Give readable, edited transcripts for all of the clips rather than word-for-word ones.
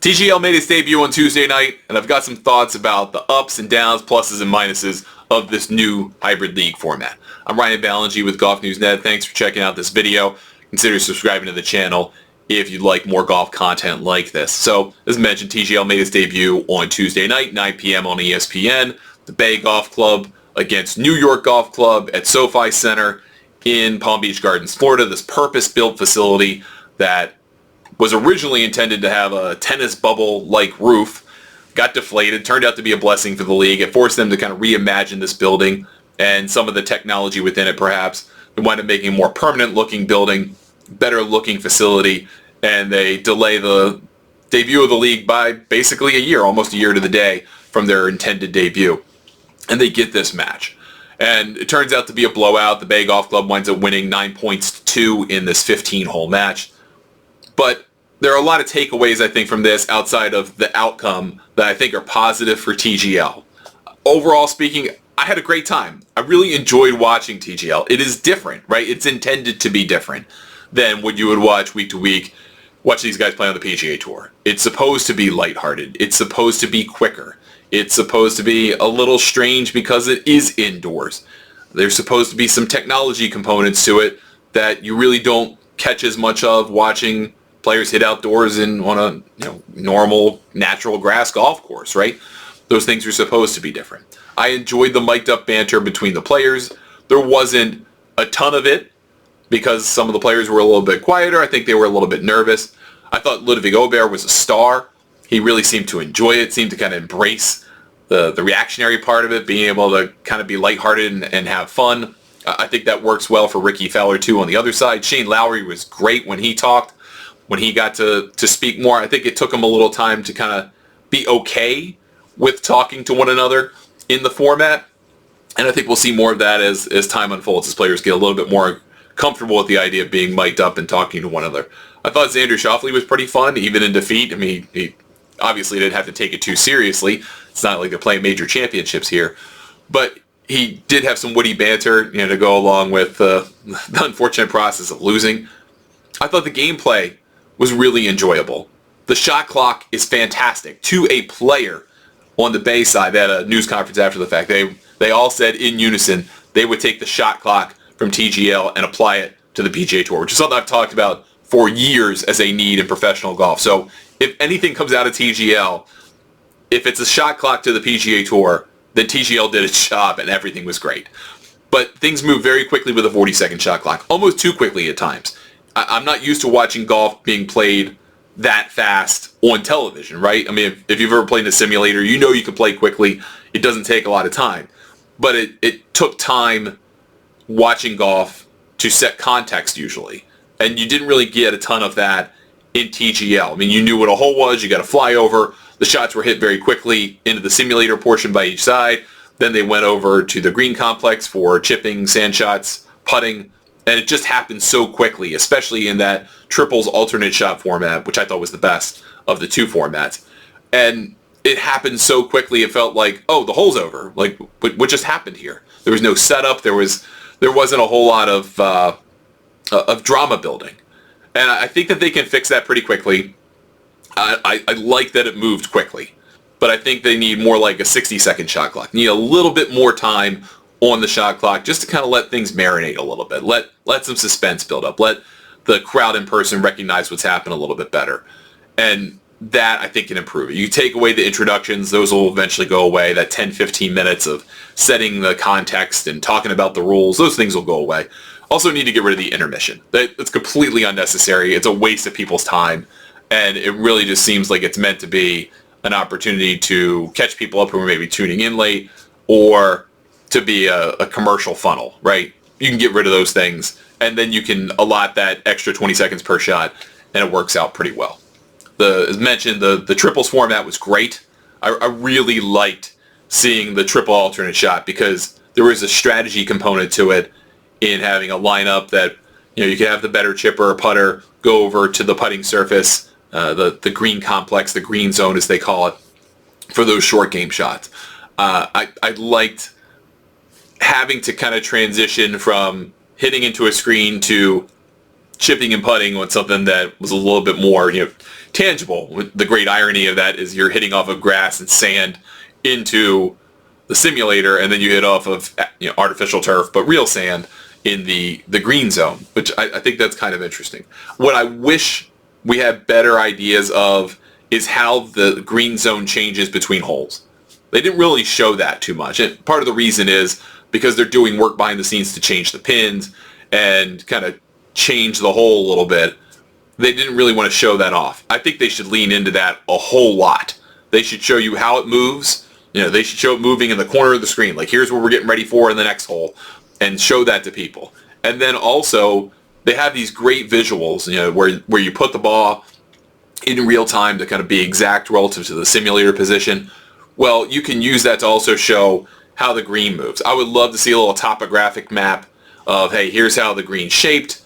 TGL made its debut on Tuesday night, and I've got some thoughts about the ups and downs, pluses and minuses of this new hybrid league format. I'm Ryan Ballengee with Golf News Net. Thanks for checking out this video. Consider subscribing to the channel if you'd like more golf content like this. So, as mentioned, TGL made its debut on Tuesday night, 9 p.m. on ESPN. The Bay Golf Club against New York Golf Club at SoFi Center in Palm Beach Gardens, Florida. This purpose-built facility that was originally intended to have a tennis bubble-like roof, got deflated, turned out to be a blessing for the league. It forced them to kind of reimagine this building and some of the technology within it, perhaps. They wound up making a more permanent-looking building, better-looking facility, and they delay the debut of the league by basically a year, almost a year to the day from their intended debut. And they get this match. And it turns out to be a blowout. The Bay Golf Club winds up winning 9 points to 2 in this 15-hole match. But there are a lot of takeaways, I think, from this outside of the outcome that I think are positive for TGL. Overall speaking, I had a great time. I really enjoyed watching TGL. It is different, right? It's intended to be different than what you would watch week to week, watch these guys play on the PGA Tour. It's supposed to be lighthearted. It's supposed to be quicker. It's supposed to be a little strange because it is indoors. There's supposed to be some technology components to it that you really don't catch as much of watching players hit outdoors on a normal, natural grass golf course, right? Those things are supposed to be different. I enjoyed the mic'd up banter between the players. There wasn't a ton of it because some of the players were a little bit quieter. I think they were a little bit nervous. I thought Ludwig Aubert was a star. He really seemed to enjoy it, seemed to kind of embrace the reactionary part of it, being able to kind of be lighthearted and have fun. I think that works well for Ricky Fowler, too, on the other side. Shane Lowry was great when he talked. When he got to speak more, I think it took him a little time to kind of be okay with talking to one another in the format. And I think we'll see more of that as time unfolds, as players get a little bit more comfortable with the idea of being mic'd up and talking to one another. I thought Xander Schauffele was pretty fun, even in defeat. I mean, he obviously didn't have to take it too seriously. It's not like they're playing major championships here. But he did have some witty banter, to go along with the unfortunate process of losing. I thought the gameplay was really enjoyable. The shot clock is fantastic. To a player on the Bay side, they had a news conference after the fact. They all said in unison they would take the shot clock from TGL and apply it to the PGA Tour, which is something I've talked about for years as a need in professional golf. So if anything comes out of TGL, if it's a shot clock to the PGA Tour, then TGL did its job and everything was great. But things move very quickly with a 40-second shot clock, almost too quickly at times. I'm not used to watching golf being played that fast on television, right? I mean, if you've ever played in a simulator, you know you can play quickly. It doesn't take a lot of time. But it took time watching golf to set context usually. And you didn't really get a ton of that in TGL. I mean, you knew what a hole was. You got to fly over. The shots were hit very quickly into the simulator portion by each side. Then they went over to the green complex for chipping, sand shots, putting. And it just happened so quickly, especially in that triples alternate shot format, which I thought was the best of the two formats. And it happened so quickly, it felt like, oh, the hole's over. Like, what just happened here? There was no setup. There wasn't a whole lot of drama building. And I think that they can fix that pretty quickly. I like that it moved quickly. But I think they need more like a 60-second shot clock. Need a little bit more time on the shot clock just to kind of let things marinate a little bit. Let some suspense build up. Let the crowd in person recognize what's happened a little bit better. And that, I think, can improve it. You take away the introductions, those will eventually go away. That 10-15 minutes of setting the context and talking about the rules, those things will go away. Also need to get rid of the intermission. It's completely unnecessary. It's a waste of people's time. And it really just seems like it's meant to be an opportunity to catch people up who are maybe tuning in late, or to be a commercial funnel, right? You can get rid of those things, and then you can allot that extra 20 seconds per shot, and it works out pretty well. As mentioned, the triples format was great. I really liked seeing the triple alternate shot because there was a strategy component to it in having a lineup that, you could have the better chipper or putter go over to the putting surface, the green complex, the green zone as they call it, for those short game shots. I liked having to kind of transition from hitting into a screen to chipping and putting on something that was a little bit more, tangible. The great irony of that is you're hitting off of grass and sand into the simulator, and then you hit off of artificial turf, but real sand in the green zone, which I think that's kind of interesting. What I wish we had better ideas of is how the green zone changes between holes. They didn't really show that too much. And part of the reason is because they're doing work behind the scenes to change the pins and kind of change the hole a little bit. They didn't really want to show that off. I think they should lean into that a whole lot. They should show you how it moves. They should show it moving in the corner of the screen. Like, here's what we're getting ready for in the next hole, and show that to people. And then also, they have these great visuals, where you put the ball in real time to kind of be exact relative to the simulator position. Well, you can use that to also show how the green moves. I would love to see a little topographic map of, hey, here's how the green's shaped,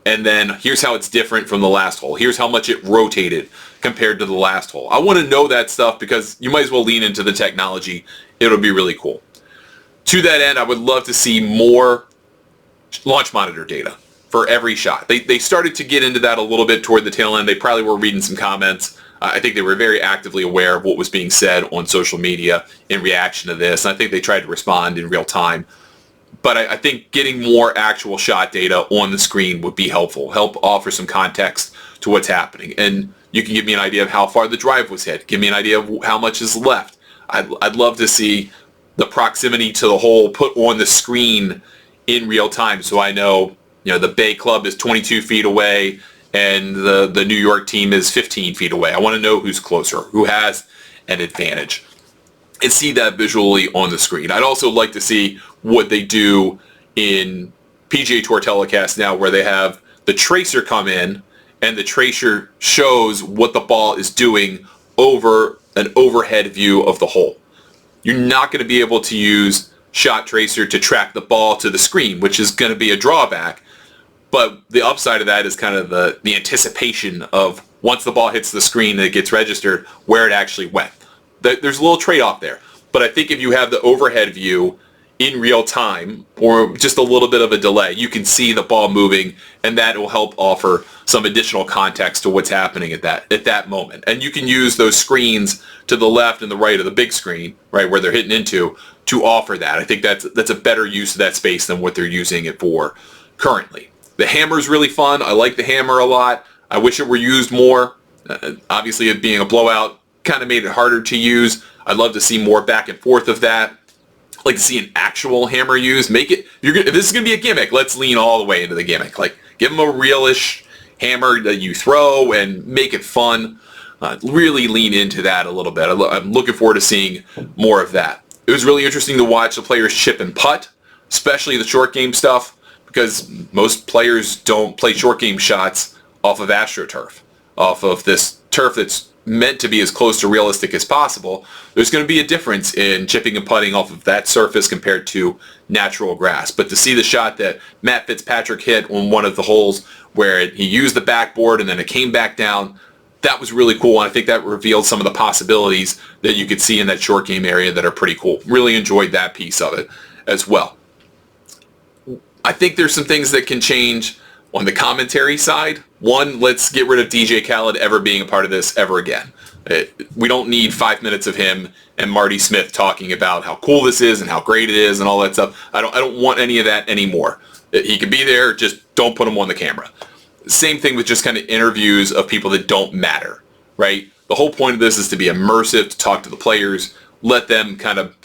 and then here's how it's different from the last hole. Here's how much it rotated compared to the last hole. I want to know that stuff because you might as well lean into the technology. It'll be really cool. To that end, I would love to see more launch monitor data for every shot. They started to get into that a little bit toward the tail end. They probably were reading some comments. I think they were very actively aware of what was being said on social media in reaction to this, and I think they tried to respond in real time. But I think getting more actual shot data on the screen would be helpful, help offer some context to what's happening. And you can give me an idea of how far the drive was hit, give me an idea of how much is left. I'd love to see the proximity to the hole put on the screen in real time, so I know, the Bay Club is 22 feet away and the New York team is 15 feet away. I want to know who's closer, who has an advantage, and see that visually on the screen. I'd also like to see what they do in PGA Tour telecasts now, where they have the tracer come in and the tracer shows what the ball is doing over an overhead view of the hole. You're not going to be able to use shot tracer to track the ball to the screen, which is going to be a drawback. But the upside of that is kind of the anticipation of once the ball hits the screen and it gets registered, where it actually went. There's a little trade-off there. But I think if you have the overhead view in real time, or just a little bit of a delay, you can see the ball moving, and that will help offer some additional context to what's happening at that moment. And you can use those screens to the left and the right of the big screen, right, where they're hitting into, to offer that. I think that's a better use of that space than what they're using it for currently. The hammer is really fun. I like the hammer a lot. I wish it were used more. Obviously, it being a blowout kind of made it harder to use. I'd love to see more back and forth of that. I'd like to see an actual hammer used. Make it. If this is going to be a gimmick, let's lean all the way into the gimmick. Like, give them a realish hammer that you throw and make it fun. Really lean into that a little bit. I'm looking forward to seeing more of that. It was really interesting to watch the players chip and putt, especially the short game stuff, because most players don't play short game shots off of AstroTurf, off of this turf that's meant to be as close to realistic as possible. There's going to be a difference in chipping and putting off of that surface compared to natural grass. But to see the shot that Matt Fitzpatrick hit on one of the holes where he used the backboard and then it came back down, that was really cool, and I think that revealed some of the possibilities that you could see in that short game area that are pretty cool. Really enjoyed that piece of it as well. I think there's some things that can change on the commentary side. One, let's get rid of DJ Khaled ever being a part of this ever again. We don't need 5 minutes of him and Marty Smith talking about how cool this is and how great it is and all that stuff. I don't want any of that anymore. He can be there, just don't put him on the camera. Same thing with just kind of interviews of people that don't matter, right? The whole point of this is to be immersive, to talk to the players, let them kind of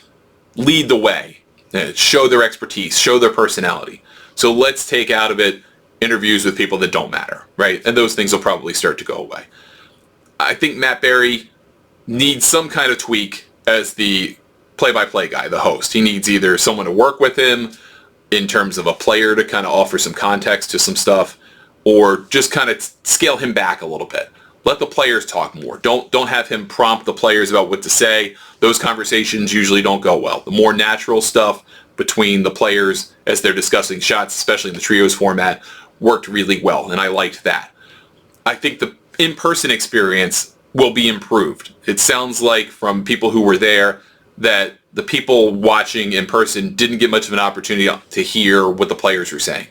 lead the way, show their expertise, show their personality. So let's take out of it interviews with people that don't matter, right? And those things will probably start to go away. I think Matt Berry needs some kind of tweak as the play-by-play guy, the host. He needs either someone to work with him in terms of a player to kind of offer some context to some stuff, or just kind of scale him back a little bit. Let the players talk more. Don't have him prompt the players about what to say. Those conversations usually don't go well. The more natural stuff between the players as they're discussing shots, especially in the trios format, worked really well, and I liked that. I think the in-person experience will be improved. It sounds like from people who were there that the people watching in person didn't get much of an opportunity to hear what the players were saying.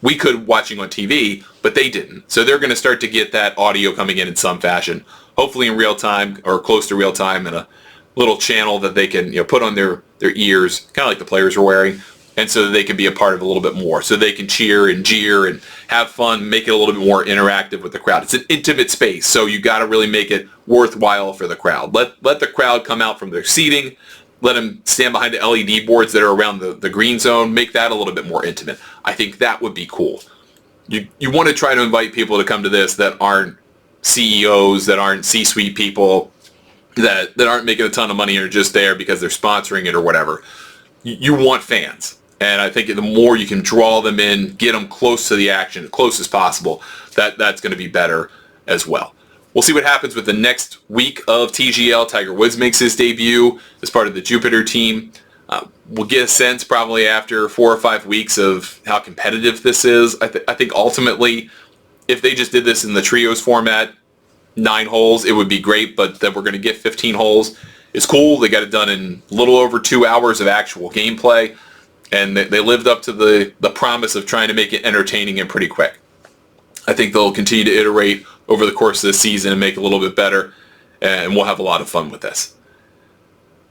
we could watching on TV, but they didn't. So they're going to start to get that audio coming in some fashion, hopefully in real time or close to real time in a little channel that they can put on their ears, kind of like the players are wearing, and so that they can be a part of it a little bit more. So they can cheer and jeer and have fun, make it a little bit more interactive with the crowd. It's an intimate space, so you got to really make it worthwhile for the crowd. Let the crowd come out from their seating. Let them stand behind the LED boards that are around the green zone. Make that a little bit more intimate. I think that would be cool. You want to try to invite people to come to this that aren't CEOs, that aren't C-suite people, that aren't making a ton of money and are just there because they're sponsoring it or whatever. You want fans. And I think the more you can draw them in, get them close to the action, as close as possible, that's going to be better as well. We'll see what happens with the next week of TGL. Tiger Woods makes his debut as part of the Jupiter team. We'll get a sense probably after 4 or 5 weeks of how competitive this is. I think ultimately, if they just did this in the trios format, 9 holes, it would be great, but that we're going to get 15 holes is cool. They got it done in a little over 2 hours of actual gameplay, and they lived up to the promise of trying to make it entertaining and pretty quick. I think they'll continue to iterate over the course of the season and make it a little bit better, and we'll have a lot of fun with this.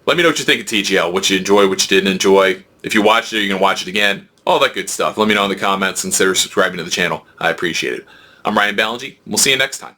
Let me know what you think of TGL, what you enjoyed, what you didn't enjoy. If you watched it, you're going to watch it again. All that good stuff. Let me know in the comments. Consider subscribing to the channel. I appreciate it. I'm Ryan Ballengee. We'll see you next time.